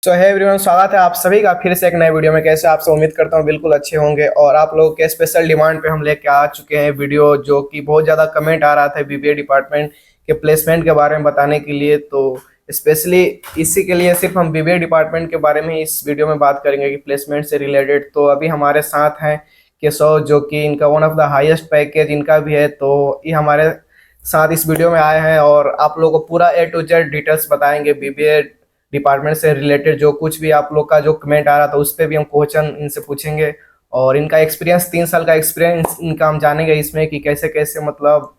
सो है एवरीवन, स्वागत है आप सभी का फिर से एक नए वीडियो में। कैसे आपसे उम्मीद करता हूँ बिल्कुल अच्छे होंगे। और आप लोगों के स्पेशल डिमांड पे हम लेके आ चुके हैं वीडियो, जो कि बहुत ज़्यादा कमेंट आ रहा था बीबीए डिपार्टमेंट के प्लेसमेंट के बारे में बताने के लिए। तो स्पेशली इसी के लिए सिर्फ हम बीबीए डिपार्टमेंट के बारे में ही इस वीडियो में बात करेंगे कि प्लेसमेंट से रिलेटेड। तो अभी हमारे साथ हैं केशव, जो कि इनका one of the highest package इनका भी है। तो ये हमारे साथ इस वीडियो में आए हैं और आप लोगों को पूरा A to Z डिटेल्स बताएंगे बीबीए डिपार्टमेंट से रिलेटेड। जो कुछ भी आप लोग का जो कमेंट आ रहा था उस पर भी हम क्वेश्चन इनसे पूछेंगे। और इनका एक्सपीरियंस, 3 साल का एक्सपीरियंस इनका हम जानेंगे इसमें कि कैसे कैसे मतलब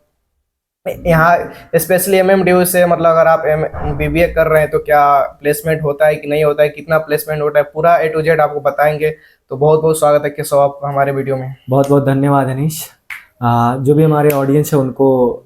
यहाँ स्पेशली MMDU से, मतलब अगर आप बीबीए कर रहे हैं तो क्या प्लेसमेंट होता है कि नहीं होता है, कितना प्लेसमेंट होता है, पूरा A to Z आपको बताएंगे। तो बहुत बहुत स्वागत है केशव आप हमारे वीडियो में। बहुत बहुत धन्यवाद अनीश। जो भी हमारे ऑडियंस है उनको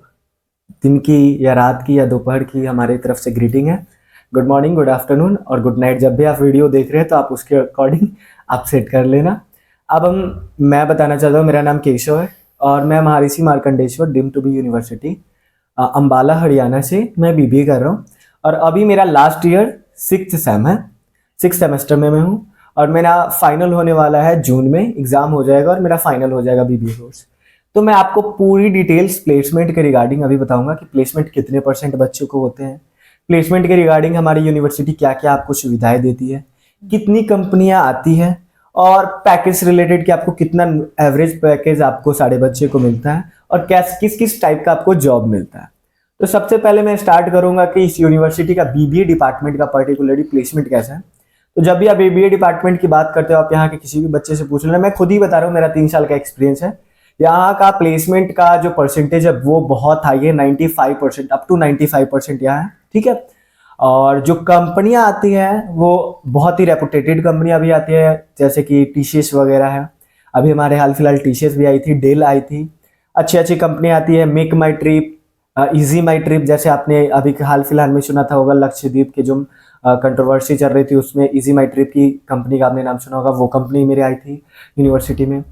दिन की या रात की या दोपहर की हमारी तरफ से ग्रीटिंग है। गुड मॉर्निंग, गुड आफ्टरनून और गुड नाइट। जब भी आप वीडियो देख रहे हैं तो आप उसके अकॉर्डिंग आप सेट कर लेना। अब मैं बताना चाहता हूँ, मेरा नाम केशव है और मैं Maharishi Markandeshwar deemed to be university Ambala Haryana से मैं बीबीए कर रहा हूँ। और अभी मेरा लास्ट ईयर 6th सेम है, 6th सेमेस्टर में मैं हूँ। और मेरा फाइनल होने वाला है जून में, एग्ज़ाम हो जाएगा और मेरा फाइनल हो जाएगा बीबीए कोर्स। तो मैं आपको पूरी डिटेल्स प्लेसमेंट के रिगार्डिंग अभी बताऊंगा कि प्लेसमेंट कितने % बच्चों को होते हैं, प्लेसमेंट के रिगार्डिंग हमारी यूनिवर्सिटी क्या क्या आपको सुविधाएं देती है, कितनी कंपनियां आती हैं, और पैकेज रिलेटेड कि आपको कितना एवरेज पैकेज आपको सारे बच्चे को मिलता है और किस किस टाइप का आपको जॉब मिलता है। तो सबसे पहले मैं स्टार्ट करूंगा कि इस यूनिवर्सिटी का बीबीए डिपार्टमेंट का पर्टिकुलरली प्लेसमेंट कैसा है। तो जब भी आप बीबीए डिपार्टमेंट की बात करते हो, आप यहाँ के किसी भी बच्चे से पूछ लेना। मैं खुद ही बता रहा हूँ, मेरा 3 साल का एक्सपीरियंस है। यहाँ का प्लेसमेंट का जो परसेंटेज है वो बहुत हाई है, 95%, अप टू 95% यहाँ है, ठीक है। और जो कंपनियां आती हैं वो बहुत ही रेपुटेटेड कंपनियां भी आती है, जैसे कि टीसीएस वगैरह है। अभी हमारे हाल फिलहाल टीसीएस भी आई थी, डेल आई थी। अच्छी अच्छी कंपनियां आती है, मेक माई ट्रिप, इजी माई ट्रिप, जैसे आपने अभी हाल फिलहाल में सुना था होगा लक्षद्वीप की जो कंट्रोवर्सी चल रही थी, उसमें इजी माई ट्रिप की कंपनी का आपने नाम सुना होगा, वो कंपनी मेरे आई थी यूनिवर्सिटी में।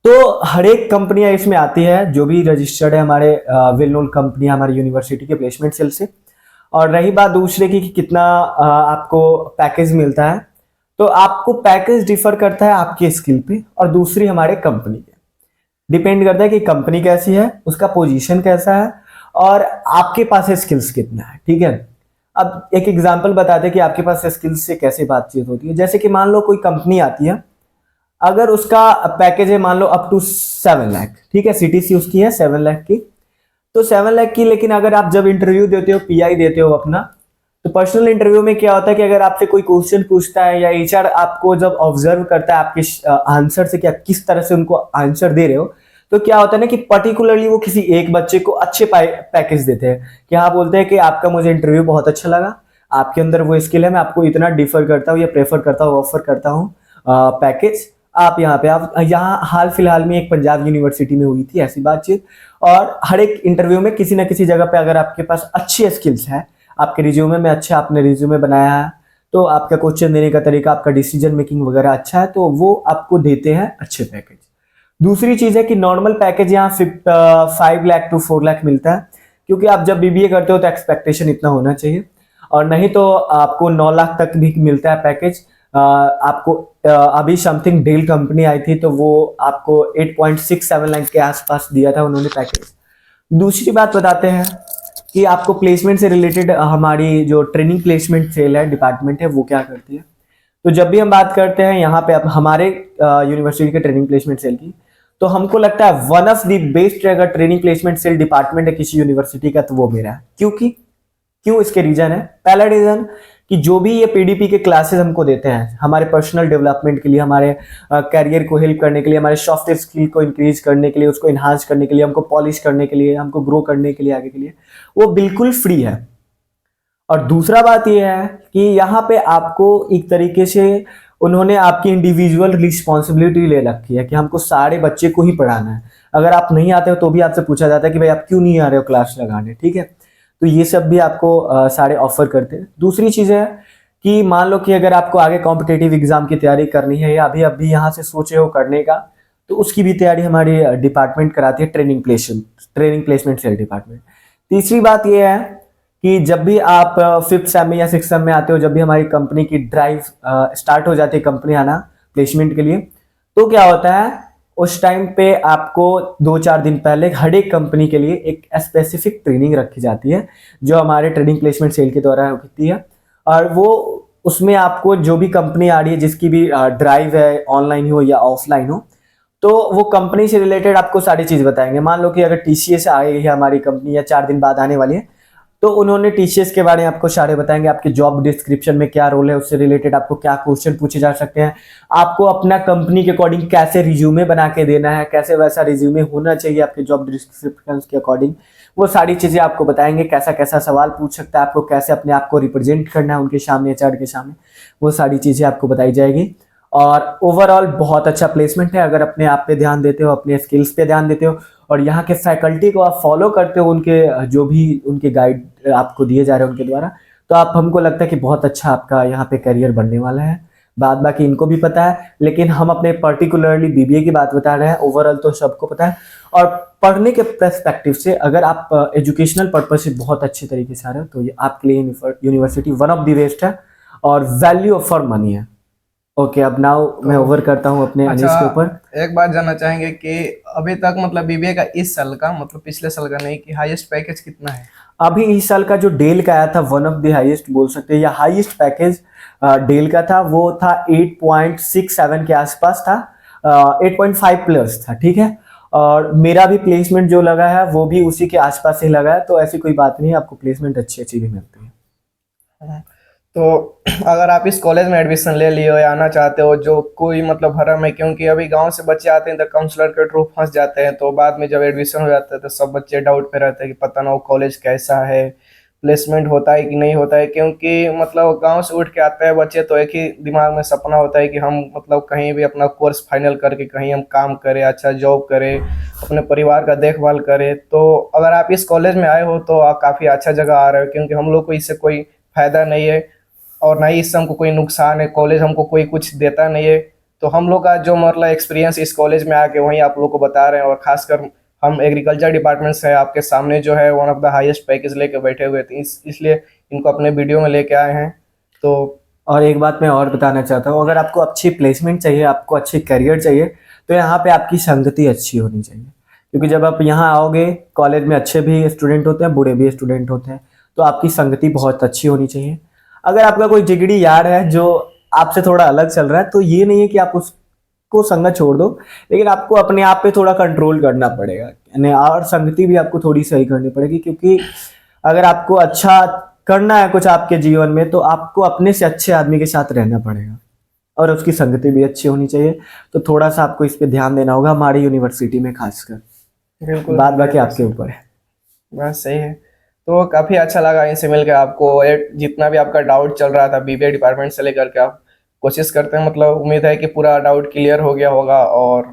तो हर एक कंपनियां इसमें आती है जो भी रजिस्टर्ड है हमारे वेल नोन कंपनियां हमारी यूनिवर्सिटी के प्लेसमेंट सेल से। और रही बात दूसरे की कि कितना आपको पैकेज मिलता है, तो आपको पैकेज डिफर करता है आपके स्किल पे और दूसरी हमारे कंपनी पे डिपेंड करता है कि कंपनी कैसी है, उसका पोजीशन कैसा है और आपके पास स्किल्स कितना है, ठीक है। अब एक एग्जांपल बताते हैं कि आपके पास स्किल्स से कैसे बातचीत होती है। जैसे कि मान लो कोई कंपनी आती है, अगर उसका पैकेज है मान लो अप टू 7 लाख, ठीक है, सीटीसी उसकी है 7 लाख की, तो 7 लाख की। लेकिन अगर आप जब इंटरव्यू देते हो, पीआई देते हो अपना, तो पर्सनल इंटरव्यू में क्या होता है कि अगर आपसे कोई क्वेश्चन पूछता है या एचआर आपको जब ऑब्जर्व करता है आपके आंसर से कि आप किस तरह से उनको आंसर दे रहे हो, तो क्या होता है ना कि पर्टिकुलरली वो किसी एक बच्चे को अच्छे पैकेज देते हैं कि हाँ, बोलते हैं कि आपका मुझे इंटरव्यू बहुत अच्छा लगा, आपके अंदर वो स्किल है, मैं आपको इतना डिफर करता हूँ या प्रेफर करता हूँ, ऑफर करता हूँ पैकेज। आप यहाँ पे, आप यहाँ हाल फिलहाल में एक पंजाब यूनिवर्सिटी में हुई थी ऐसी बातचीत। और हर एक इंटरव्यू में किसी ना किसी जगह पे अगर आपके पास अच्छी स्किल्स है, आपके रिज्यूमे में अच्छा आपने रिज्यूमे बनाया है, तो आपका क्वेश्चन देने का तरीका, आपका डिसीजन मेकिंग वगैरह अच्छा है, तो वो आपको देते हैं अच्छे पैकेज। दूसरी चीज है कि नॉर्मल पैकेज यहाँ 5 लाख टू 4 लाख मिलता है, क्योंकि आप जब बीबीए करते हो तो एक्सपेक्टेशन इतना होना चाहिए। और नहीं तो आपको 9 लाख तक भी मिलता है पैकेज। आपको अभी समथिंग डेल कंपनी आई थी तो वो आपको 8.67 लाख के आसपास दिया था उन्होंने पैकेज। दूसरी बात बताते हैं कि आपको प्लेसमेंट से रिलेटेड हमारी जो ट्रेनिंग प्लेसमेंट सेल है, डिपार्टमेंट है, वो क्या करती है। तो जब भी हम बात करते हैं यहाँ पे अब हमारे यूनिवर्सिटी के ट्रेनिंग प्लेसमेंट सेल की, तो हमको लगता है वन ऑफ द बेस्ट अगर ट्रेनिंग प्लेसमेंट सेल डिपार्टमेंट है किसी यूनिवर्सिटी का तो वो मेरा है। क्यों इसके रीजन है। पहला रीजन कि जो भी ये पीडीपी के क्लासेस हमको देते हैं हमारे पर्सनल डेवलपमेंट के लिए, हमारे करियर को हेल्प करने के लिए, हमारे सॉफ्ट स्किल को इंक्रीज करने के लिए, उसको इन्हांस करने के लिए, हमको पॉलिश करने के लिए, हमको ग्रो करने के लिए आगे के लिए, वो बिल्कुल फ्री है। और दूसरा बात यह है कि यहाँ पे आपको एक तरीके से उन्होंने आपकी इंडिविजुअल रिस्पॉन्सिबिलिटी ले रखी है कि हमको सारे बच्चे को ही पढ़ाना है। अगर आप नहीं आते हो तो भी आपसे पूछा जाता है कि भाई आप क्यों नहीं आ रहे हो क्लास लगाने, ठीक है। तो ये सब भी आपको सारे ऑफर करते हैं। दूसरी चीज है कि मान लो कि अगर आपको आगे कॉम्पिटेटिव एग्जाम की तैयारी करनी है या अभी यहाँ से सोचे हो करने का, तो उसकी भी तैयारी हमारी डिपार्टमेंट कराती है, ट्रेनिंग प्लेसमेंट सेल डिपार्टमेंट। तीसरी बात यह है कि जब भी आप 5th सेम में या 6th सेम में आते हो, जब भी हमारी कंपनी की ड्राइव स्टार्ट हो जाती है, कंपनी आना प्लेसमेंट के लिए, तो क्या होता है उस टाइम पे आपको 2-4 दिन पहले हर एक कंपनी के लिए एक स्पेसिफिक ट्रेनिंग रखी जाती है जो हमारे ट्रेनिंग प्लेसमेंट सेल के द्वारा होती है। और वो उसमें आपको जो भी कंपनी आ रही है, जिसकी भी ड्राइव है, ऑनलाइन हो या ऑफलाइन हो, तो वो कंपनी से रिलेटेड आपको सारी चीज़ बताएंगे। मान लो कि अगर टीसीएस आई है हमारी कंपनी या 4 दिन बाद आने वाली है, तो उन्होंने टीसीएस के बारे में आपको सारे बताएंगे, आपके जॉब डिस्क्रिप्शन में क्या रोल है, उससे रिलेटेड आपको क्या क्वेश्चन पूछे जा सकते हैं, आपको अपना कंपनी के अकॉर्डिंग कैसे रिज्यूमे बना के देना है, कैसे वैसा रिज्यूमे होना चाहिए आपके जॉब डिस्क्रिप्शन के अकॉर्डिंग, वो सारी चीज़ें आपको बताएंगे। कैसा कैसा सवाल पूछ सकता है, आपको कैसे अपने आप को रिप्रेजेंट करना है उनके सामने, एचआर के सामने, वो सारी चीज़ें आपको बताई जाएगी। और ओवरऑल बहुत अच्छा प्लेसमेंट है अगर अपने आप पे ध्यान देते हो, अपने स्किल्स पे ध्यान देते हो और यहाँ के फैकल्टी को आप फॉलो करते हो, उनके जो भी उनके गाइड आपको दिए जा रहे हैं उनके द्वारा, तो आप हमको लगता है कि बहुत अच्छा आपका यहाँ पे करियर बनने वाला है। बाद बाकी इनको भी पता है, लेकिन हम अपने पर्टिकुलरली बीबीए की बात बता रहे हैं। ओवरऑल तो सबको पता है। और पढ़ने के पर्सपेक्टिव से अगर आप एजुकेशनल पर्पज से बहुत अच्छे तरीके से आ रहे हो, तो ये आपके लिए university one of the best है और वैल्यू फॉर मनी है। ओके, अब नाउ मैं ओवर करता हूँ अपने अनीश के ऊपर। एक बात जानना चाहेंगे कि अभी तक मतलब बीबीए का इस साल का, मतलब पिछले साल का नहीं, कि हाईएस्ट पैकेज कितना है? अभी इस साल का जो डेल का आया था, वन ऑफ द हाईएस्ट बोल सकते हैं या हाईएस्ट पैकेज डेल का था, वो था 8.67 के आसपास था, 8.5 प्लस था, ठीक है। और मेरा भी प्लेसमेंट जो लगा है वो भी उसी के आसपास ही लगा है, तो ऐसी कोई बात नहीं, आपको प्लेसमेंट अच्छी अच्छी भी मिलती है। तो अगर आप इस कॉलेज में एडमिशन ले लिए हो या आना चाहते हो, जो कोई मतलब भरम है, क्योंकि अभी गांव से बच्चे आते हैं तो काउंसलर के थ्रू फंस जाते हैं, तो बाद में जब एडमिशन हो जाता है तो सब बच्चे डाउट पे रहते हैं कि पता ना वो कॉलेज कैसा है, प्लेसमेंट होता है कि नहीं होता है। क्योंकि मतलब गांव से उठ के आते हैं बच्चे तो एक ही दिमाग में सपना होता है कि हम मतलब कहीं भी अपना कोर्स फाइनल करके कहीं हम काम करें, अच्छा जॉब करें, अपने परिवार का देखभाल करें। तो अगर आप इस कॉलेज में आए हो तो आप काफ़ी अच्छा जगह आ रहे हो, क्योंकि हम लोग को इससे कोई फ़ायदा नहीं है और ना ही इससे हमको कोई नुकसान है। कॉलेज हमको कोई कुछ देता नहीं है। तो हम लोग का जो मतलब एक्सपीरियंस इस कॉलेज में आके वहीं आप लोग को बता रहे हैं। और खासकर हम एग्रीकल्चर डिपार्टमेंट से आपके सामने जो है one of the highest package लेके बैठे हुए थे, इसलिए इनको अपने वीडियो में लेके आए हैं। तो और एक बात मैं और बताना चाहता हूँ, अगर आपको अच्छी प्लेसमेंट चाहिए, आपको अच्छी करियर चाहिए, तो यहाँ पे आपकी संगति अच्छी होनी चाहिए। क्योंकि जब आप यहाँ आओगे, कॉलेज में अच्छे भी स्टूडेंट होते हैं, बुरे भी स्टूडेंट होते हैं, तो आपकी संगति बहुत अच्छी होनी चाहिए। अगर आपका कोई जिगड़ी यार है जो आपसे थोड़ा अलग चल रहा है, तो ये नहीं है कि आप उसको संगत छोड़ दो, लेकिन आपको अपने आप पे थोड़ा कंट्रोल करना पड़ेगा, यानी और संगति भी आपको थोड़ी सही करनी पड़ेगी। क्योंकि अगर आपको अच्छा करना है कुछ आपके जीवन में, तो आपको अपने से अच्छे आदमी के साथ रहना पड़ेगा और उसकी संगति भी अच्छी होनी चाहिए। तो थोड़ा सा आपको इस पे ध्यान देना होगा, हमारी यूनिवर्सिटी में खासकर। बिल्कुल, बात बाकी आपके ऊपर है। बस सही है। तो काफ़ी अच्छा लगा इनसे मिलकर आपको। जितना भी आपका डाउट चल रहा था बीबीए डिपार्टमेंट से लेकर के, आप कोशिश करते हैं, मतलब उम्मीद है कि पूरा डाउट क्लियर हो गया होगा। और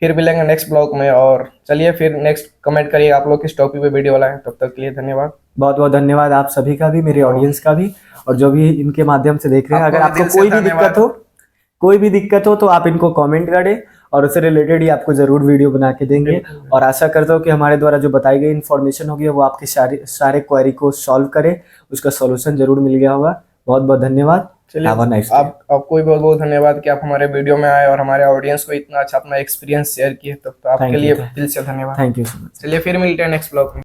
फिर मिलेंगे नेक्स्ट ब्लॉग में। और चलिए फिर नेक्स्ट कमेंट करिए आप लोग किस टॉपिक पे वीडियो लाएं। तब तक के लिए धन्यवाद। बहुत बहुत धन्यवाद आप सभी का भी, मेरे ऑडियंस का भी, और जो भी इनके माध्यम से देख रहे हैं। अगर आपको कोई भी दिक्कत हो तो आप इनको कमेंट करें और उससे रिलेटेड ही आपको जरूर वीडियो बना के देंगे। और आशा करता हूँ कि हमारे द्वारा जो बताई गई इन्फॉर्मेशन होगी वो आपके सारे क्वेरी को सॉल्व करे, उसका सॉल्यूशन जरूर मिल गया होगा। बहुत बहुत धन्यवाद। चलिए, आपको भी बहुत बहुत धन्यवाद कि आप हमारे वीडियो में आए और हमारे ऑडियंस को इतना अच्छा अपना एक्सपीरियंस शेयर किए। तो आपके लिए दिल से धन्यवाद। Thank you so much. चलिए फिर मिलते हैं नेक्स्ट ब्लॉग में।